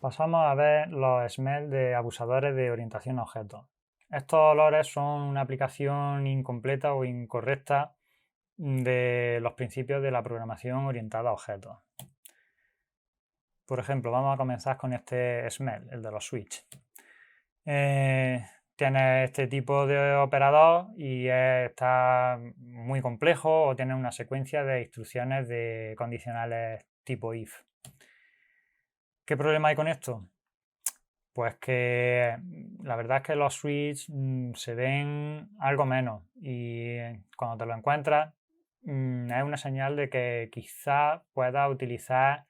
Pasamos a ver los SMEL de abusadores de orientación a objetos. Estos olores son una aplicación incompleta o incorrecta de los principios de la programación orientada a objetos. Por ejemplo, vamos a comenzar con este SMEL, el de los switch. Tiene este tipo de operador y está muy complejo o tiene una secuencia de instrucciones de condicionales tipo if. ¿Qué problema hay con esto? Pues que la verdad es que los switch se ven algo menos y cuando te lo encuentras es una señal de que quizá puedas utilizar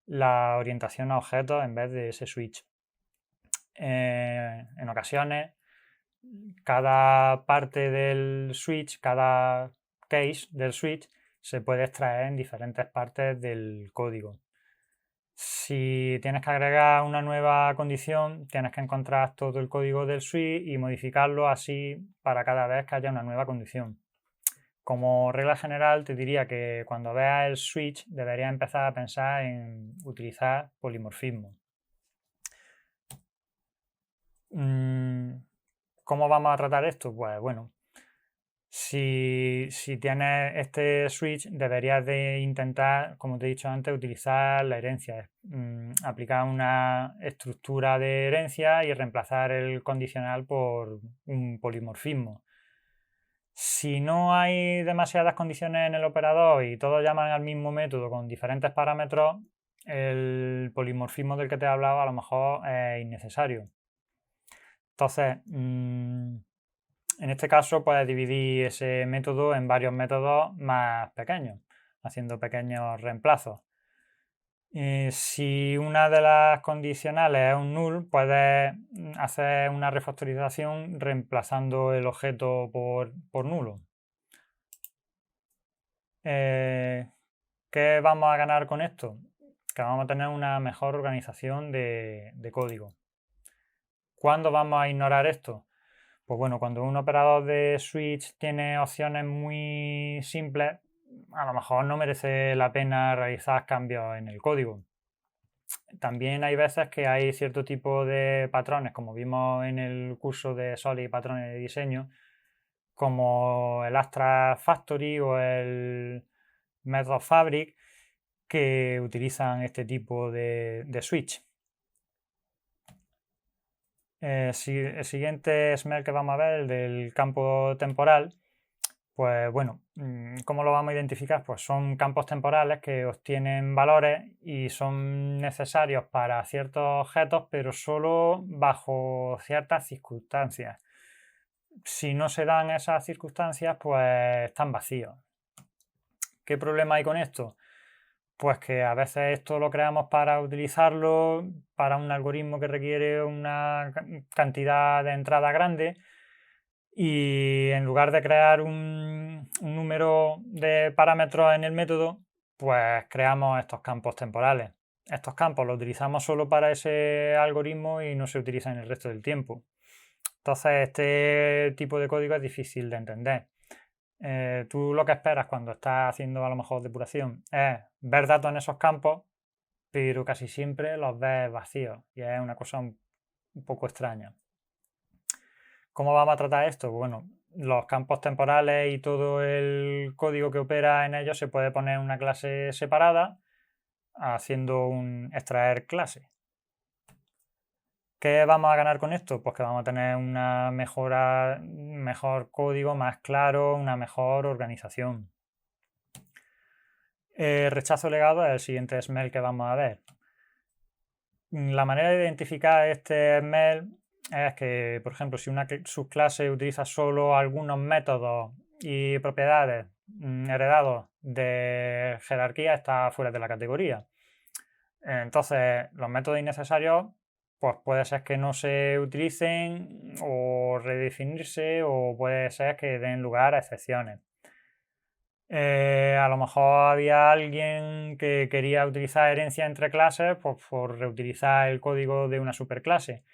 la orientación a objetos en vez de ese switch. En ocasiones, cada parte del switch, cada case del switch se puede extraer en diferentes partes del código. Si tienes que agregar una nueva condición, tienes que encontrar todo el código del switch y modificarlo así para cada vez que haya una nueva condición. Como regla general, te diría que cuando veas el switch deberías empezar a pensar en utilizar polimorfismo. ¿Cómo vamos a tratar esto? Pues bueno, si tienes este switch, deberías de intentar, como te he dicho antes, utilizar la herencia, aplicar una estructura de herencia y reemplazar el condicional por un polimorfismo. Si no hay demasiadas condiciones en el operador y todos llaman al mismo método con diferentes parámetros, el polimorfismo del que te he hablado a lo mejor es innecesario. Entonces, en este caso puedes dividir ese método en varios métodos más pequeños, haciendo pequeños reemplazos. Si una de las condicionales es un null, puedes hacer una refactorización reemplazando el objeto por nulo. ¿Qué vamos a ganar con esto? Que vamos a tener una mejor organización de código. ¿Cuándo vamos a ignorar esto? Pues bueno, cuando un operador de switch tiene opciones muy simples, a lo mejor no merece la pena realizar cambios en el código. También hay veces que hay cierto tipo de patrones, como vimos en el curso de Solid y patrones de diseño, como el Astra Factory o el Method Fabric, que utilizan este tipo de switch. El siguiente SMEL que vamos a ver, el del campo temporal, pues bueno, ¿cómo lo vamos a identificar? Pues son campos temporales que obtienen valores y son necesarios para ciertos objetos, pero solo bajo ciertas circunstancias. Si no se dan esas circunstancias, pues están vacíos. ¿Qué problema hay con esto? Pues que a veces esto lo creamos para utilizarlo para un algoritmo que requiere una cantidad de entrada grande y en lugar de crear un número de parámetros en el método, pues creamos estos campos temporales. Estos campos los utilizamos solo para ese algoritmo y no se utilizan en el resto del tiempo. Entonces este tipo de código es difícil de entender. Tú lo que esperas cuando estás haciendo a lo mejor depuración es ver datos en esos campos, pero casi siempre los ves vacíos y es una cosa un poco extraña. ¿Cómo vamos a tratar esto? Bueno, los campos temporales y todo el código que opera en ellos se puede poner en una clase separada haciendo un extraer clase. ¿Qué vamos a ganar con esto? Pues que vamos a tener una mejor código, más claro, una mejor organización. Rechazo legado es el siguiente SMEL que vamos a ver. La manera de identificar este SMEL es que, por ejemplo, si una subclase utiliza solo algunos métodos y propiedades heredados de jerarquía, está fuera de la categoría. Entonces, los métodos innecesarios, pues puede ser que no se utilicen o redefinirse, o puede ser que den lugar a excepciones. A lo mejor había alguien que quería utilizar herencia entre clases pues, por reutilizar el código de una superclase,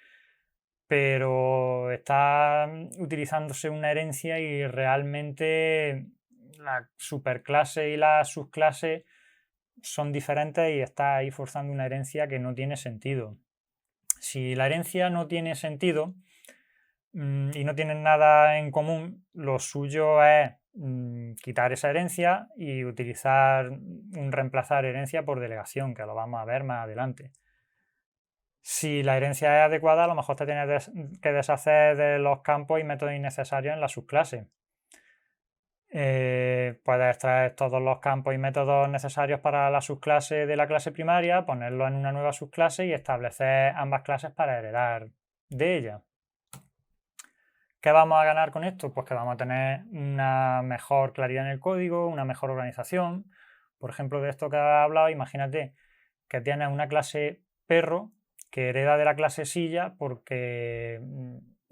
pero está utilizándose una herencia y realmente la superclase y la subclase son diferentes y está ahí forzando una herencia que no tiene sentido. Si la herencia no tiene sentido y no tienen nada en común, lo suyo es quitar esa herencia y utilizar reemplazar herencia por delegación, que lo vamos a ver más adelante. Si la herencia es adecuada, a lo mejor te tienes que deshacer de los campos y métodos innecesarios en la subclase. Puedes extraer todos los campos y métodos necesarios para la subclase de la clase primaria, ponerlos en una nueva subclase y establecer ambas clases para heredar de ella. ¿Qué vamos a ganar con esto? Pues que vamos a tener una mejor claridad en el código, una mejor organización. Por ejemplo, de esto que he hablado, imagínate que tienes una clase perro que hereda de la clase silla porque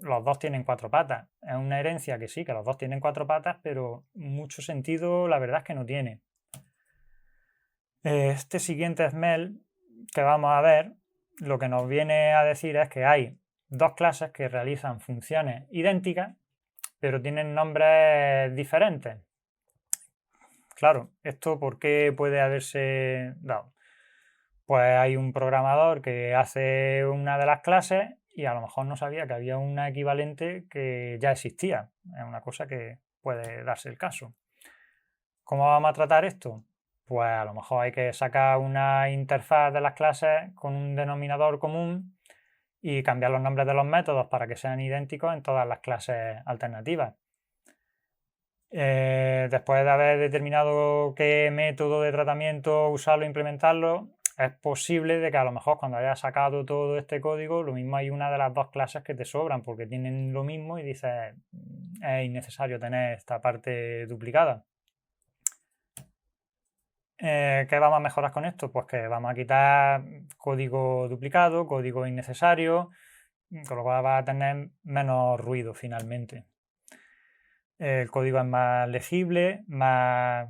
los dos tienen 4 patas. Es una herencia que sí, que los dos tienen 4 patas, pero mucho sentido la verdad es que no tiene. Este siguiente SMEL que vamos a ver, lo que nos viene a decir es que hay dos clases que realizan funciones idénticas, pero tienen nombres diferentes. Claro, ¿esto por qué puede haberse dado? Pues hay un programador que hace una de las clases y a lo mejor no sabía que había una equivalente que ya existía. Es una cosa que puede darse el caso. ¿Cómo vamos a tratar esto? Pues a lo mejor hay que sacar una interfaz de las clases con un denominador común y cambiar los nombres de los métodos para que sean idénticos en todas las clases alternativas. Después de haber determinado qué método de tratamiento usarlo e implementarlo, es posible de que a lo mejor cuando hayas sacado todo este código, lo mismo hay una de las dos clases que te sobran porque tienen lo mismo y dices, es innecesario tener esta parte duplicada. ¿Qué vamos a mejorar con esto? Pues que vamos a quitar código duplicado, código innecesario, con lo cual va a tener menos ruido finalmente. El código es más legible, más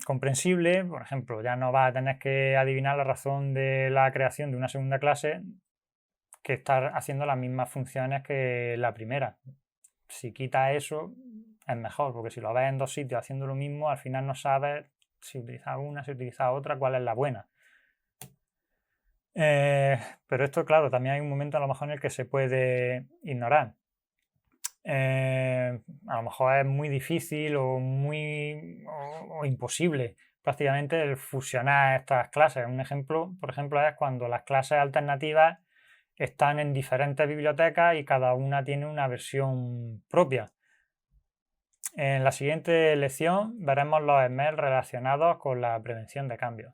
comprensible. Por ejemplo, ya no vas a tener que adivinar la razón de la creación de una segunda clase que estar haciendo las mismas funciones que la primera. Si quitas eso, es mejor, porque si lo ves en dos sitios haciendo lo mismo, al final no sabes si utilizas una, si utilizas otra, cuál es la buena. Pero esto, claro, también hay un momento a lo mejor en el que se puede ignorar. A lo mejor es muy difícil o imposible prácticamente el fusionar estas clases. Un ejemplo, por ejemplo, es cuando las clases alternativas están en diferentes bibliotecas y cada una tiene una versión propia. En la siguiente lección veremos los SMEL relacionados con la prevención de cambios.